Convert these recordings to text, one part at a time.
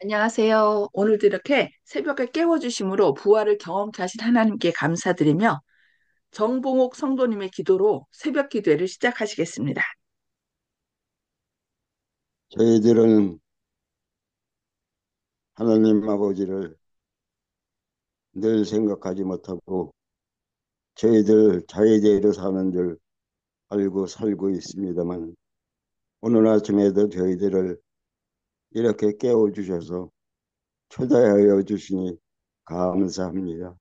안녕하세요. 오늘도 이렇게 새벽에 깨워주심으로 부활을 경험케 하신 하나님께 감사드리며 정봉옥 성도님의 기도로 새벽 기도회를 시작하시겠습니다. 저희들은 하나님 아버지를 늘 생각하지 못하고 저희들 자의대로 사는 줄 알고 살고 있습니다만 오늘 아침에도 저희들을 이렇게 깨워주셔서 초대하여 주시니 감사합니다.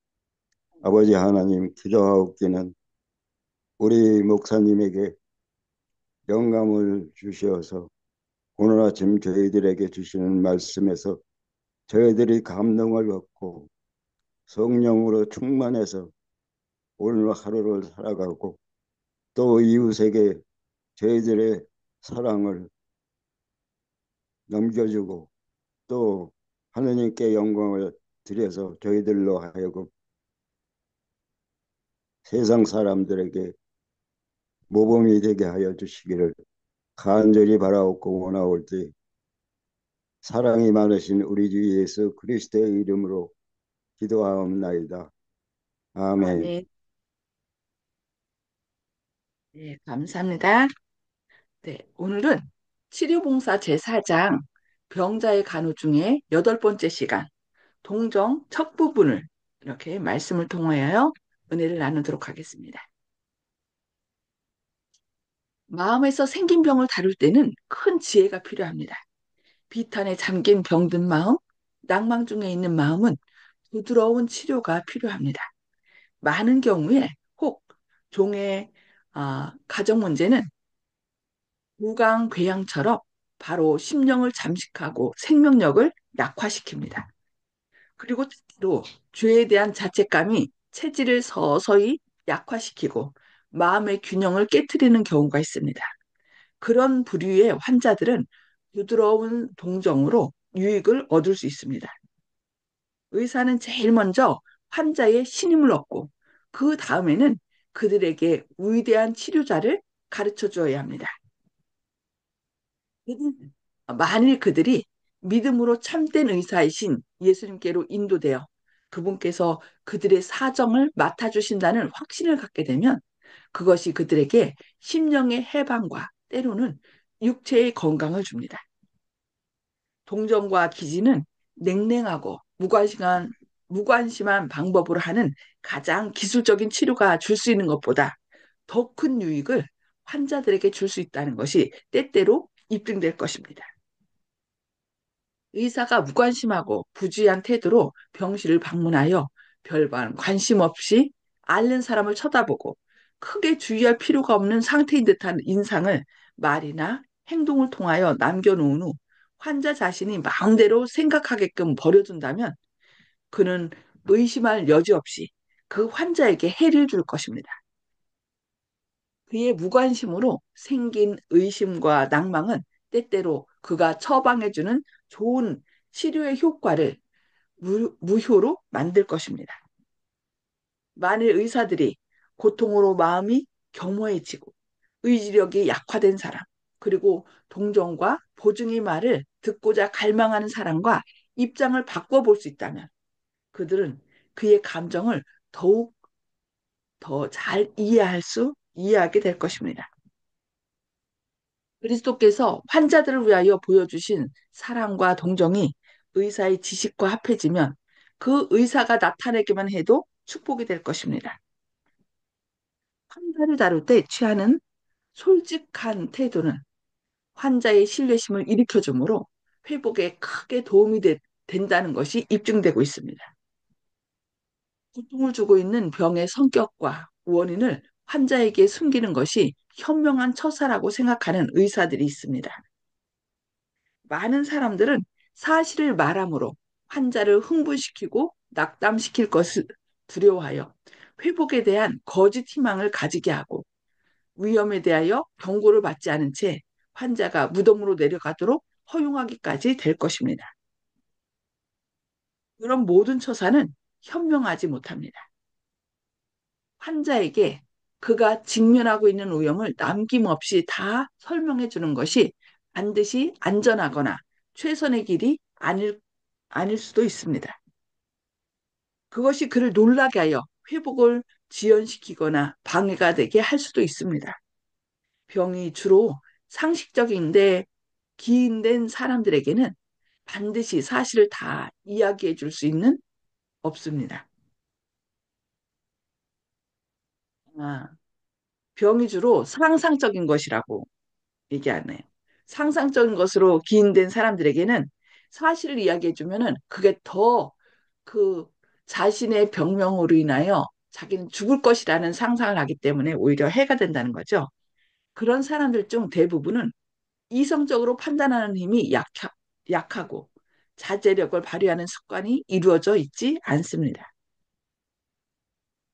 아버지 하나님, 기도하옵기는 우리 목사님에게 영감을 주시어서 오늘 아침 저희들에게 주시는 말씀에서 저희들이 감동을 받고 성령으로 충만해서 오늘 하루를 살아가고 또 이웃에게 저희들의 사랑을 넘겨주고 또 하느님께 영광을 드려서 저희들로 하여금 세상 사람들에게 모범이 되게 하여 주시기를 간절히 바라옵고 원하올때 사랑이 많으신 우리 주 예수 그리스도의 이름으로 기도하옵나이다. 아멘. 아멘. 네, 감사합니다. 네, 오늘은 치료봉사 제4장 병자의 간호 중에 여덟 번째 시간 동정 첫 부분을 이렇게 말씀을 통하여 은혜를 나누도록 하겠습니다. 마음에서 생긴 병을 다룰 때는 큰 지혜가 필요합니다. 비탄에 잠긴 병든 마음, 낭망 중에 있는 마음은 부드러운 치료가 필요합니다. 많은 경우에 혹 종의 가정 문제는 무강궤양처럼 바로 심령을 잠식하고 생명력을 약화시킵니다. 그리고 또 죄에 대한 자책감이 체질을 서서히 약화시키고 마음의 균형을 깨트리는 경우가 있습니다. 그런 부류의 환자들은 부드러운 동정으로 유익을 얻을 수 있습니다. 의사는 제일 먼저 환자의 신임을 얻고 그 다음에는 그들에게 위대한 치료자를 가르쳐 주어야 합니다. 만일 그들이 믿음으로 참된 의사이신 예수님께로 인도되어 그분께서 그들의 사정을 맡아주신다는 확신을 갖게 되면 그것이 그들에게 심령의 해방과 때로는 육체의 건강을 줍니다. 동정과 기지는 냉랭하고 무관심한 방법으로 하는 가장 기술적인 치료가 줄 수 있는 것보다 더 큰 유익을 환자들에게 줄 수 있다는 것이 때때로 입증될 것입니다. 의사가 무관심하고 부주의한 태도로 병실을 방문하여 별반 관심 없이 앓는 사람을 쳐다보고 크게 주의할 필요가 없는 상태인 듯한 인상을 말이나 행동을 통하여 남겨놓은 후 환자 자신이 마음대로 생각하게끔 버려둔다면 그는 의심할 여지 없이 그 환자에게 해를 줄 것입니다. 그의 무관심으로 생긴 의심과 낭망은 때때로 그가 처방해주는 좋은 치료의 효과를 무효로 만들 것입니다. 만일 의사들이 고통으로 마음이 겸허해지고 의지력이 약화된 사람, 그리고 동정과 보증의 말을 듣고자 갈망하는 사람과 입장을 바꿔볼 수 있다면 그들은 그의 감정을 더욱 더 잘 이해하게 될 것입니다. 그리스도께서 환자들을 위하여 보여주신 사랑과 동정이 의사의 지식과 합해지면 그 의사가 나타내기만 해도 축복이 될 것입니다. 환자를 다룰 때 취하는 솔직한 태도는 환자의 신뢰심을 일으켜주므로 회복에 크게 된다는 것이 입증되고 있습니다. 고통을 주고 있는 병의 성격과 원인을 환자에게 숨기는 것이 현명한 처사라고 생각하는 의사들이 있습니다. 많은 사람들은 사실을 말함으로 환자를 흥분시키고 낙담시킬 것을 두려워하여 회복에 대한 거짓 희망을 가지게 하고 위험에 대하여 경고를 받지 않은 채 환자가 무덤으로 내려가도록 허용하기까지 될 것입니다. 그런 모든 처사는 현명하지 못합니다. 환자에게 그가 직면하고 있는 위험을 남김없이 다 설명해 주는 것이 반드시 안전하거나 최선의 길이 아닐 아닐 수도 있습니다. 그것이 그를 놀라게 하여 회복을 지연시키거나 방해가 되게 할 수도 있습니다. 병이 주로 상식적인데 기인된 사람들에게는 반드시 사실을 다 이야기해 줄 수 있는 없습니다. 아, 병이 주로 상상적인 것이라고 얘기하네요. 상상적인 것으로 기인된 사람들에게는 사실을 이야기해 주면은 그게 더 그 자신의 병명으로 인하여 자기는 죽을 것이라는 상상을 하기 때문에 오히려 해가 된다는 거죠. 그런 사람들 중 대부분은 이성적으로 판단하는 힘이 약하고 자제력을 발휘하는 습관이 이루어져 있지 않습니다.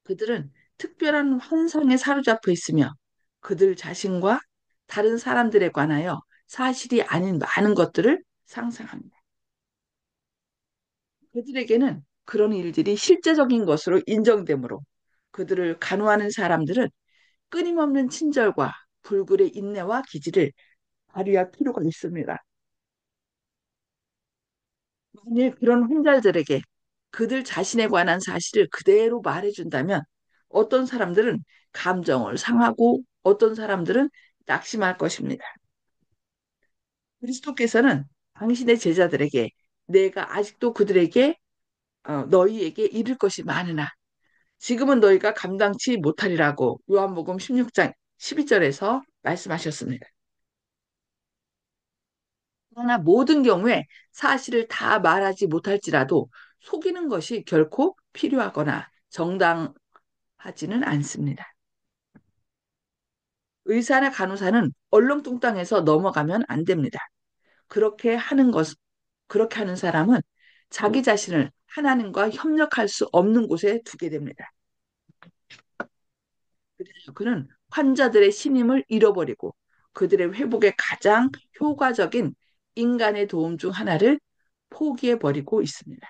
그들은 특별한 환상에 사로잡혀 있으며 그들 자신과 다른 사람들에 관하여 사실이 아닌 많은 것들을 상상합니다. 그들에게는 그런 일들이 실제적인 것으로 인정되므로 그들을 간호하는 사람들은 끊임없는 친절과 불굴의 인내와 기지를 발휘할 필요가 있습니다. 만일 그런 환자들에게 그들 자신에 관한 사실을 그대로 말해준다면 어떤 사람들은 감정을 상하고 어떤 사람들은 낙심할 것입니다. 그리스도께서는 당신의 제자들에게 내가 아직도 그들에게 너희에게 이를 것이 많으나 지금은 너희가 감당치 못하리라고 요한복음 16장 12절에서 말씀하셨습니다. 그러나 모든 경우에 사실을 다 말하지 못할지라도 속이는 것이 결코 필요하거나 정당하지는 않습니다. 의사나 간호사는 얼렁뚱땅해서 넘어가면 안 됩니다. 그렇게 하는 것, 그렇게 하는 사람은 자기 자신을 하나님과 협력할 수 없는 곳에 두게 됩니다. 그래서 그는 환자들의 신임을 잃어버리고 그들의 회복에 가장 효과적인 인간의 도움 중 하나를 포기해버리고 있습니다.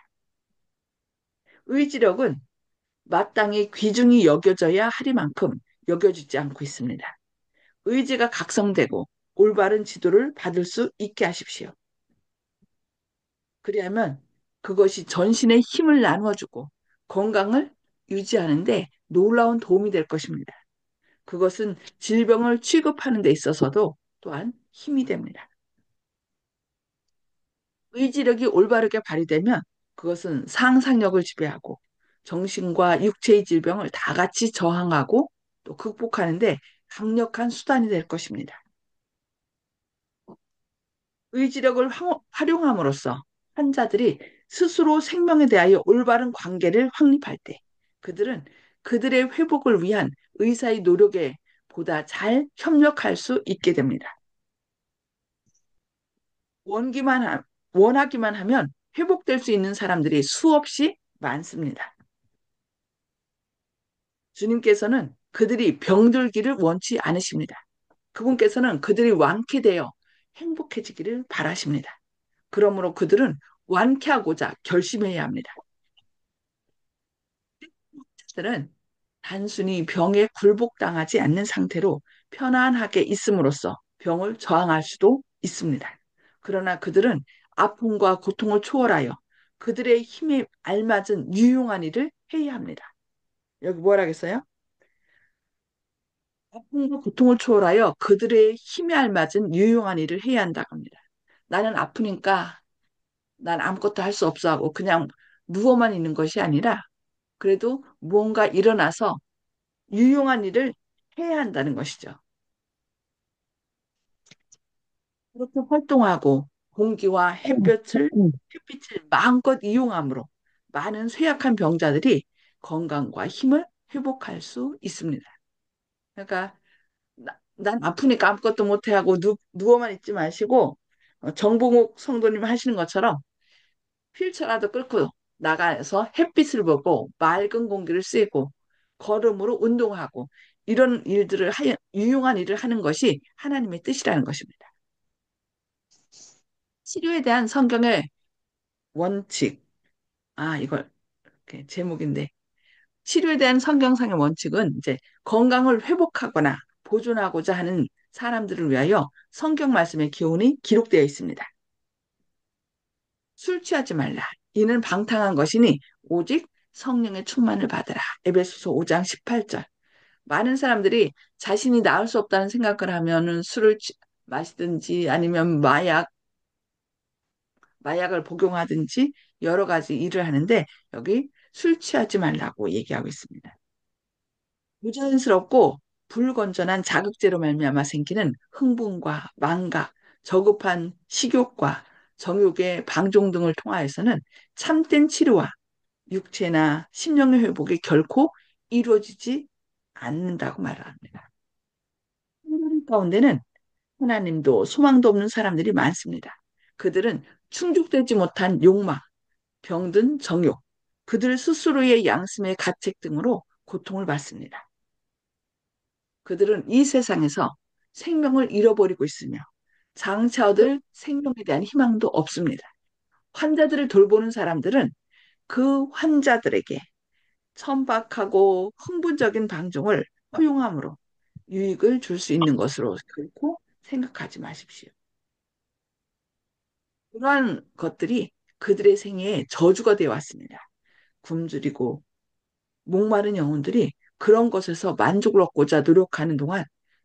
의지력은 마땅히 귀중히 여겨져야 하리만큼 여겨지지 않고 있습니다. 의지가 각성되고 올바른 지도를 받을 수 있게 하십시오. 그리하면 그것이 전신에 힘을 나누어주고 건강을 유지하는데 놀라운 도움이 될 것입니다. 그것은 질병을 취급하는 데 있어서도 또한 힘이 됩니다. 의지력이 올바르게 발휘되면 그것은 상상력을 지배하고 정신과 육체의 질병을 다 같이 저항하고 또 극복하는데 강력한 수단이 될 것입니다. 의지력을 활용함으로써 환자들이 스스로 생명에 대하여 올바른 관계를 확립할 때 그들은 그들의 회복을 위한 의사의 노력에 보다 잘 협력할 수 있게 됩니다. 원기만 원하기만 하면 회복될 수 있는 사람들이 수없이 많습니다. 주님께서는 그들이 병들기를 원치 않으십니다. 그분께서는 그들이 완쾌되어 행복해지기를 바라십니다. 그러므로 그들은 완쾌하고자 결심해야 합니다. 들은 단순히 병에 굴복당하지 않는 상태로 편안하게 있음으로써 병을 저항할 수도 있습니다. 그러나 그들은 아픔과 고통을 초월하여 그들의 힘에 알맞은 유용한 일을 해야 합니다. 여기 뭐라겠어요? 아픔과 고통을 초월하여 그들의 힘에 알맞은 유용한 일을 해야 한다고 합니다. 나는 아프니까 난 아무것도 할 수 없어 하고 그냥 누워만 있는 것이 아니라 그래도 무언가 일어나서 유용한 일을 해야 한다는 것이죠. 그렇게 활동하고 공기와 햇빛을 마음껏 이용함으로 많은 쇠약한 병자들이 건강과 힘을 회복할 수 있습니다. 그러니까 난 아프니까 아무것도 못해 하고 누워만 있지 마시고 정봉욱 성도님 하시는 것처럼 휠체어라도 끌고 나가서 햇빛을 보고 맑은 공기를 쐬고 걸음으로 운동하고 이런 일들을 유용한 일을 하는 것이 하나님의 뜻이라는 것입니다. 치료에 대한 성경의 원칙. 이걸 이렇게 제목인데 치료에 대한 성경상의 원칙은 이제 건강을 회복하거나 보존하고자 하는 사람들을 위하여 성경 말씀의 교훈이 기록되어 있습니다. 술 취하지 말라. 이는 방탕한 것이니 오직 성령의 충만을 받으라. 에베소서 5장 18절. 많은 사람들이 자신이 나을 수 없다는 생각을 하면은 마시든지 아니면 마약을 복용하든지 여러 가지 일을 하는데 여기 술 취하지 말라고 얘기하고 있습니다. 부자연스럽고 불건전한 자극제로 말미암아 생기는 흥분과 망각, 저급한 식욕과 정욕의 방종 등을 통하여서는 참된 치료와 육체나 심령의 회복이 결코 이루어지지 않는다고 말을 합니다. 사람 가운데는 하나님도 소망도 없는 사람들이 많습니다. 그들은 충족되지 못한 욕망, 병든 정욕, 그들 스스로의 양심의 가책 등으로 고통을 받습니다. 그들은 이 세상에서 생명을 잃어버리고 있으며 장차 얻을 생명에 대한 희망도 없습니다. 환자들을 돌보는 사람들은 그 환자들에게 천박하고 흥분적인 방종을 허용함으로 유익을 줄 수 있는 것으로 결코 생각하지 마십시오. 그러한 것들이 그들의 생애에 저주가 되어 왔습니다. 굶주리고 목마른 영혼들이 그런 것에서 만족을 얻고자 노력하는 동안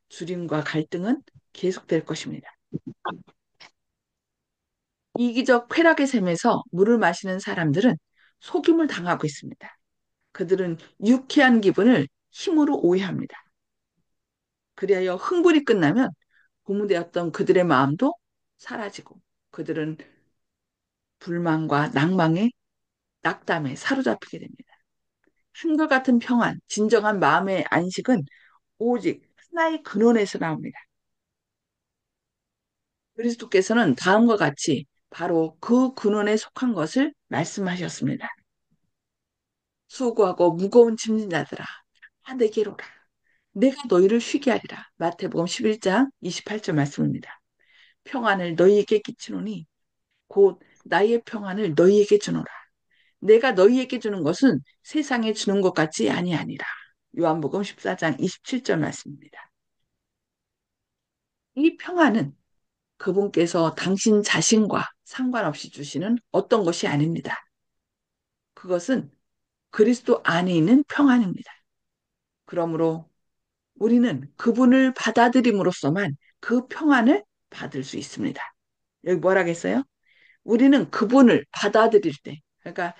주림과 갈등은 계속될 것입니다. 이기적 쾌락의 샘에서 물을 마시는 사람들은 속임을 당하고 있습니다. 그들은 유쾌한 기분을 힘으로 오해합니다. 그리하여 흥분이 끝나면 고무되었던 그들의 마음도 사라지고 그들은 불만과 낭망에 낙담에 사로잡히게 됩니다. 한결같은 평안, 진정한 마음의 안식은 오직 하나의 근원에서 나옵니다. 그리스도께서는 다음과 같이 바로 그 근원에 속한 것을 말씀하셨습니다. 수고하고 무거운 짐진 자들아, 다 내게로 오라. 내가 너희를 쉬게 하리라. 마태복음 11장 28절 말씀입니다. 평안을 너희에게 끼치노니 곧 나의 평안을 너희에게 주노라. 내가 너희에게 주는 것은 세상에 주는 것 같지 아니하니라. 요한복음 14장 27절 말씀입니다. 이 평안은 그분께서 당신 자신과 상관없이 주시는 어떤 것이 아닙니다. 그것은 그리스도 안에 있는 평안입니다. 그러므로 우리는 그분을 받아들임으로써만 그 평안을 받을 수 있습니다. 여기 뭐라겠어요? 우리는 그분을 받아들일 때, 그러니까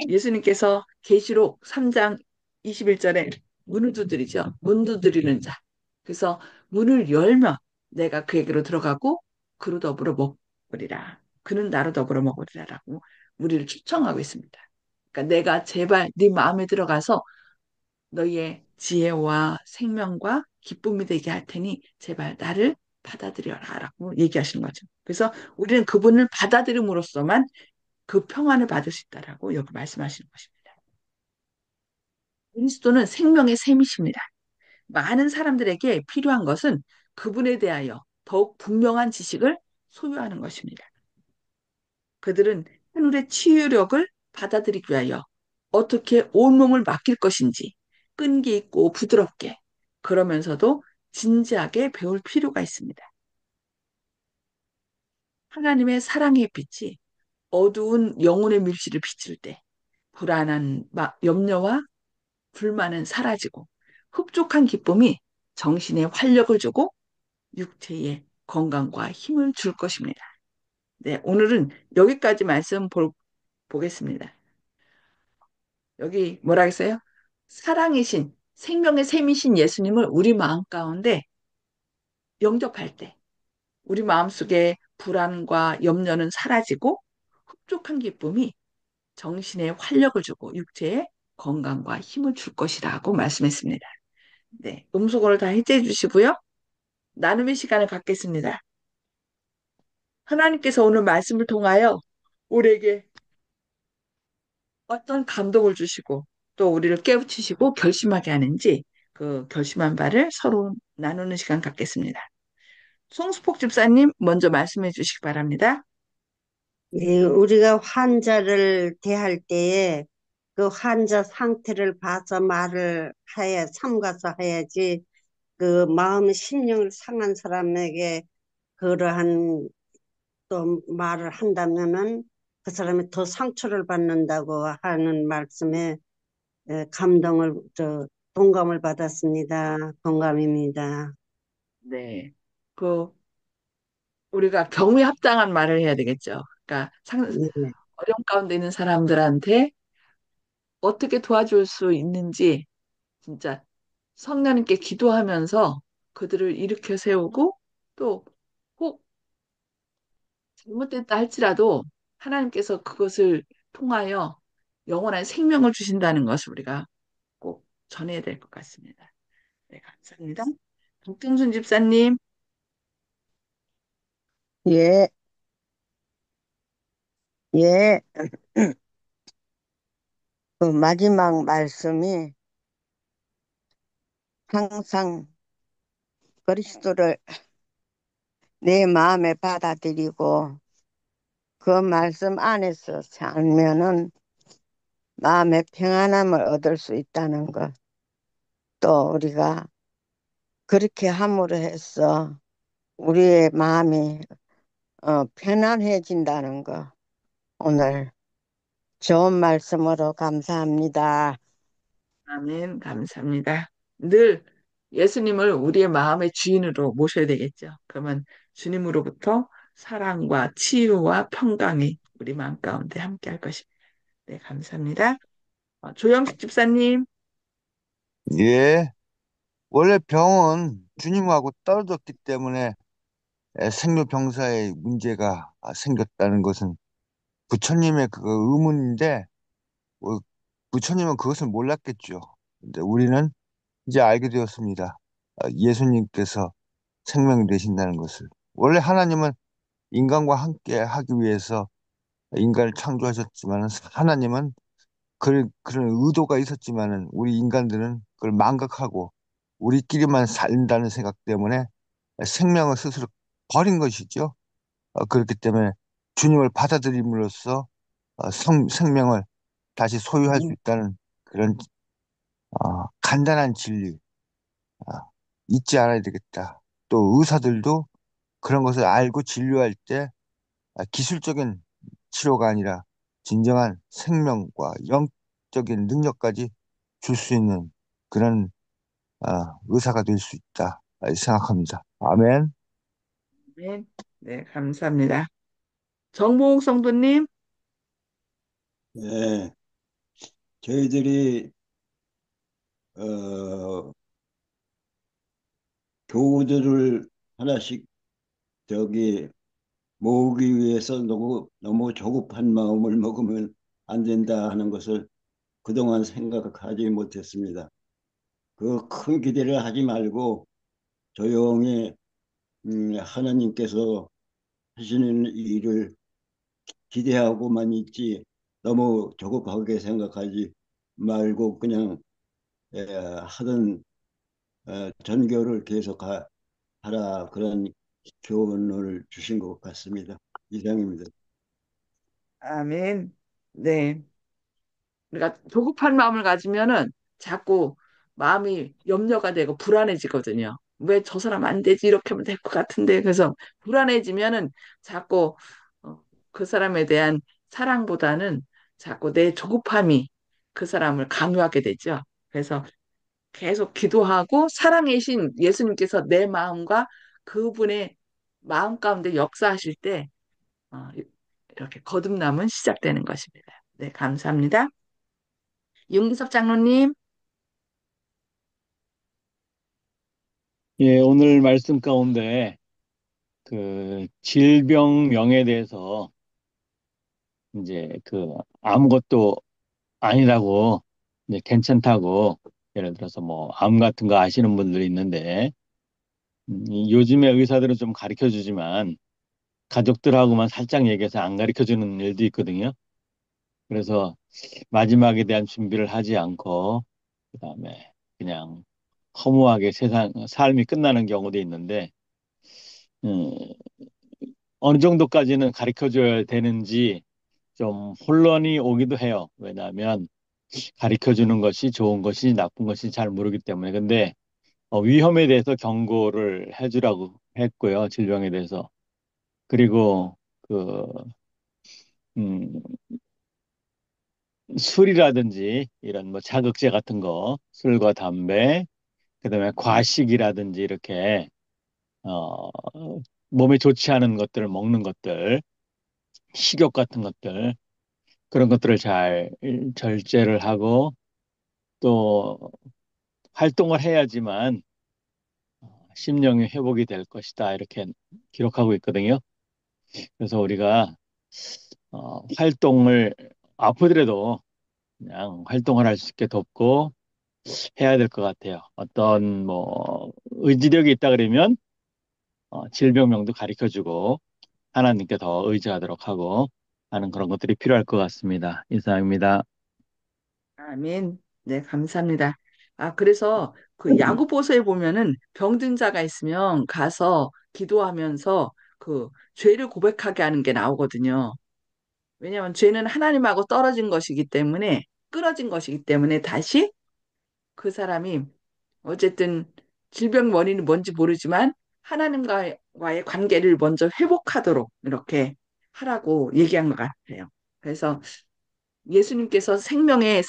예수님께서 계시록 3장 21절에 문을 두드리죠. 문 두드리는 자. 그래서 문을 열면 내가 그에게로 들어가고 그로 더불어 먹으리라. 그는 나로 더불어 먹으리라라고 우리를 초청하고 있습니다. 그러니까 내가 제발 네 마음에 들어가서 너희의 지혜와 생명과 기쁨이 되게 할 테니 제발 나를 받아들여라라고 얘기하시는 거죠. 그래서 우리는 그분을 받아들임으로써만 그 평안을 받을 수 있다라고 여기 말씀하시는 것입니다. 그리스도는 생명의 샘이십니다. 많은 사람들에게 필요한 것은 그분에 대하여 더욱 분명한 지식을 소유하는 것입니다. 그들은 하늘의 치유력을 받아들이기 위하여 어떻게 온몸을 맡길 것인지 끈기 있고 부드럽게 그러면서도 진지하게 배울 필요가 있습니다. 하나님의 사랑의 빛이 어두운 영혼의 밀실을 비칠 때 불안한 염려와 불만은 사라지고 흡족한 기쁨이 정신에 활력을 주고 육체에 건강과 힘을 줄 것입니다. 네, 오늘은 여기까지 보겠습니다. 여기 뭐라 했어요? 사랑이신 생명의 샘이신 예수님을 우리 마음 가운데 영접할 때 우리 마음속에 불안과 염려는 사라지고 흡족한 기쁨이 정신에 활력을 주고 육체에 건강과 힘을 줄 것이라고 말씀했습니다. 네, 음소거를 다 해제해 주시고요. 나눔의 시간을 갖겠습니다. 하나님께서 오늘 말씀을 통하여 우리에게 어떤 감동을 주시고 또 우리를 깨우치시고 결심하게 하는지 그 결심한 바를 서로 나누는 시간 갖겠습니다. 송수폭 집사님 먼저 말씀해 주시기 바랍니다. 예, 우리가 환자를 대할 때에 그 환자 상태를 봐서 말을 삼가서 해야지 그 마음 심령을 상한 사람에게 그러한 또 말을 한다면은 그 사람이 더 상처를 받는다고 하는 말씀에 동감을 받았습니다. 동감입니다. 네. 그, 우리가 경우에 합당한 말을 해야 되겠죠. 그러니까 네, 어려움 가운데 있는 사람들한테 어떻게 도와줄 수 있는지 진짜 성령님께 기도하면서 그들을 일으켜 세우고 또 혹 잘못됐다 할지라도 하나님께서 그것을 통하여 영원한 생명을 주신다는 것을 우리가 꼭 전해야 될 것 같습니다. 네, 감사합니다. 박정순 집사님, 예, 예. 그 마지막 말씀이 항상 그리스도를 내 마음에 받아들이고 그 말씀 안에서 살면은 마음의 평안함을 얻을 수 있다는 것. 또 우리가 그렇게 함으로 해서 우리의 마음이 편안해진다는 거. 오늘 좋은 말씀으로 감사합니다. 아멘, 감사합니다. 늘 예수님을 우리의 마음의 주인으로 모셔야 되겠죠. 그러면 주님으로부터 사랑과 치유와 평강이 우리 마음 가운데 함께 할 것입니다. 네, 감사합니다. 조영식 집사님, 예, 원래 병은 주님하고 떨어졌기 때문에 생로병사의 문제가 생겼다는 것은 부처님의 그 의문인데, 뭐, 부처님은 그것을 몰랐겠죠. 근데 우리는 이제 알게 되었습니다. 예수님께서 생명이 되신다는 것을. 원래 하나님은 인간과 함께 하기 위해서 인간을 창조하셨지만, 하나님은 그런 의도가 있었지만은, 우리 인간들은 그걸 망각하고 우리끼리만 살린다는 생각 때문에 생명을 스스로 버린 것이죠. 그렇기 때문에 주님을 받아들임으로써 생명을 다시 소유할 수 있다는 그런 간단한 진리 어, 잊지 않아야 되겠다. 또 의사들도 그런 것을 알고 진료할 때 기술적인 치료가 아니라 진정한 생명과 영적인 능력까지 줄 수 있는 그런 의사가 될 수 있다 생각합니다. 아멘. 네, 네, 감사합니다. 정봉욱 성도님, 네, 저희들이 어, 교우들을 하나씩 저기 모으기 위해서 너무 조급한 마음을 먹으면 안 된다 하는 것을 그동안 생각하지 못했습니다. 그 큰 기대를 하지 말고 조용히 하나님께서 하시는 일을 기대하고만 있지 너무 조급하게 생각하지 말고 그냥 하던 전교를 계속 하라 그런 교훈을 주신 것 같습니다. 이상입니다. 아멘. 네. 우리가 조급한 마음을 가지면은 자꾸 마음이 염려가 되고 불안해지거든요. 왜 저 사람 안 되지? 이렇게 하면 될 것 같은데. 그래서 불안해지면은 자꾸 그 사람에 대한 사랑보다는 자꾸 내 조급함이 그 사람을 강요하게 되죠. 그래서 계속 기도하고 사랑의 신 예수님께서 내 마음과 그분의 마음 가운데 역사하실 때 어, 이렇게 거듭남은 시작되는 것입니다. 네, 감사합니다. 윤기섭 장로님, 예, 오늘 말씀 가운데 그 질병명에 대해서 이제 그 아무것도 아니라고 이제 괜찮다고 예를 들어서 뭐 암 같은 거 아시는 분들이 있는데 이 요즘에 의사들은 좀 가르쳐 주지만 가족들하고만 살짝 얘기해서 안 가르쳐 주는 일도 있거든요. 그래서 마지막에 대한 준비를 하지 않고 그다음에 그냥 허무하게 세상 삶이 끝나는 경우도 있는데 음, 어느 정도까지는 가르쳐 줘야 되는지 좀 혼란이 오기도 해요. 왜냐하면 가르쳐 주는 것이 좋은 것이 나쁜 것이 잘 모르기 때문에. 근데 위험에 대해서 경고를 해주라고 했고요. 질병에 대해서. 그리고 그 음, 술이라든지 이런 뭐 자극제 같은 거, 술과 담배, 그다음에 과식이라든지 이렇게 어, 몸에 좋지 않은 것들을 먹는 것들, 식욕 같은 것들, 그런 것들을 잘 절제를 하고 또 활동을 해야지만 심령이 회복이 될 것이다. 이렇게 기록하고 있거든요. 그래서 우리가 활동을 아프더라도 그냥 활동을 할 수 있게 돕고 해야 될 것 같아요. 어떤 뭐 의지력이 있다 그러면 질병명도 가르쳐주고 하나님께 더 의지하도록 하고 하는 그런 것들이 필요할 것 같습니다. 이상입니다. 아멘. 네, 감사합니다. 아, 그래서 그 야고보서에 보면은 병든 자가 있으면 가서 기도하면서 그 죄를 고백하게 하는 게 나오거든요. 왜냐하면 죄는 하나님하고 떨어진 것이기 때문에, 끊어진 것이기 때문에 다시 그 사람이 어쨌든 질병 원인이 뭔지 모르지만 하나님과의 관계를 먼저 회복하도록 이렇게 하라고 얘기한 것 같아요. 그래서 예수님께서 생명의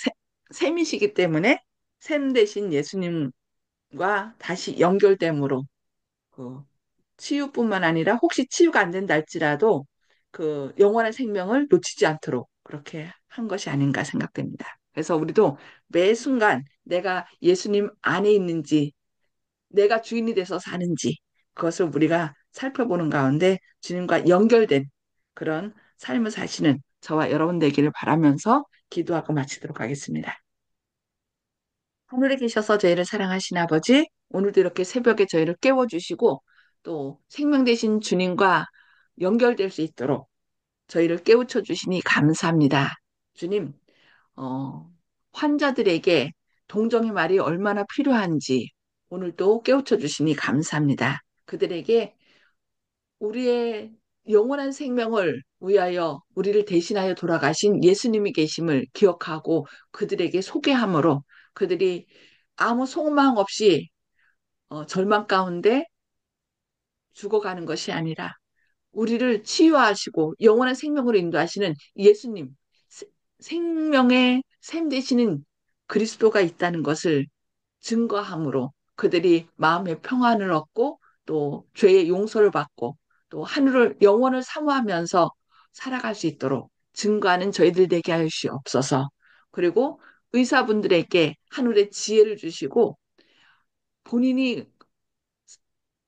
샘이시기 때문에 샘 대신 예수님과 다시 연결됨으로 그 치유뿐만 아니라 혹시 치유가 안 된다 할지라도 그 영원한 생명을 놓치지 않도록 그렇게 한 것이 아닌가 생각됩니다. 그래서 우리도 매 순간 내가 예수님 안에 있는지 내가 주인이 돼서 사는지 그것을 우리가 살펴보는 가운데 주님과 연결된 그런 삶을 사시는 저와 여러분 되기를 바라면서 기도하고 마치도록 하겠습니다. 하늘에 계셔서 저희를 사랑하신 아버지, 오늘도 이렇게 새벽에 저희를 깨워주시고 또 생명 되신 주님과 연결될 수 있도록 저희를 깨우쳐 주시니 감사합니다. 주님, 어, 환자들에게 동정의 말이 얼마나 필요한지 오늘도 깨우쳐 주시니 감사합니다. 그들에게 우리의 영원한 생명을 위하여 우리를 대신하여 돌아가신 예수님이 계심을 기억하고 그들에게 소개함으로 그들이 아무 소망 없이 절망 가운데 죽어가는 것이 아니라 우리를 치유하시고 영원한 생명으로 인도하시는 예수님, 생명의 샘 되시는 그리스도가 있다는 것을 증거함으로 그들이 마음의 평안을 얻고 또 죄의 용서를 받고 또 하늘을 영원을 사모하면서 살아갈 수 있도록 증거하는 저희들 되게 하여 주시옵소서. 그리고 의사분들에게 하늘의 지혜를 주시고 본인이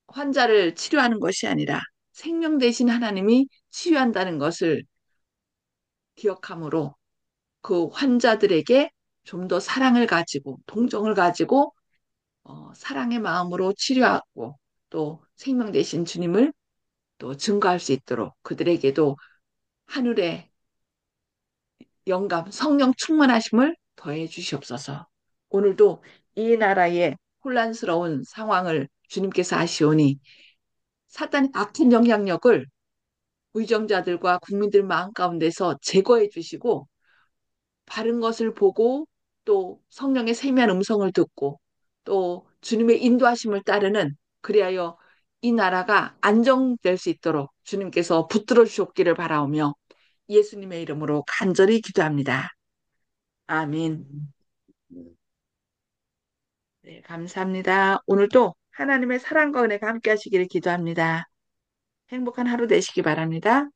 환자를 치료하는 것이 아니라 생명 대신 하나님이 치유한다는 것을 기억함으로 그 환자들에게 좀 더 사랑을 가지고 동정을 가지고 사랑의 마음으로 치료하고 또 생명 되신 주님을 또 증거할 수 있도록 그들에게도 하늘의 영감, 성령 충만하심을 더해 주시옵소서. 오늘도 이 나라의 혼란스러운 상황을 주님께서 아시오니 사탄의 악한 영향력을 의정자들과 국민들 마음 가운데서 제거해 주시고 바른 것을 보고 또 성령의 세미한 음성을 듣고 또 주님의 인도하심을 따르는 그리하여 이 나라가 안정될 수 있도록 주님께서 붙들어 주셨기를 바라오며 예수님의 이름으로 간절히 기도합니다. 아멘. 네, 감사합니다. 오늘도 하나님의 사랑과 은혜가 함께 하시기를 기도합니다. 행복한 하루 되시기 바랍니다.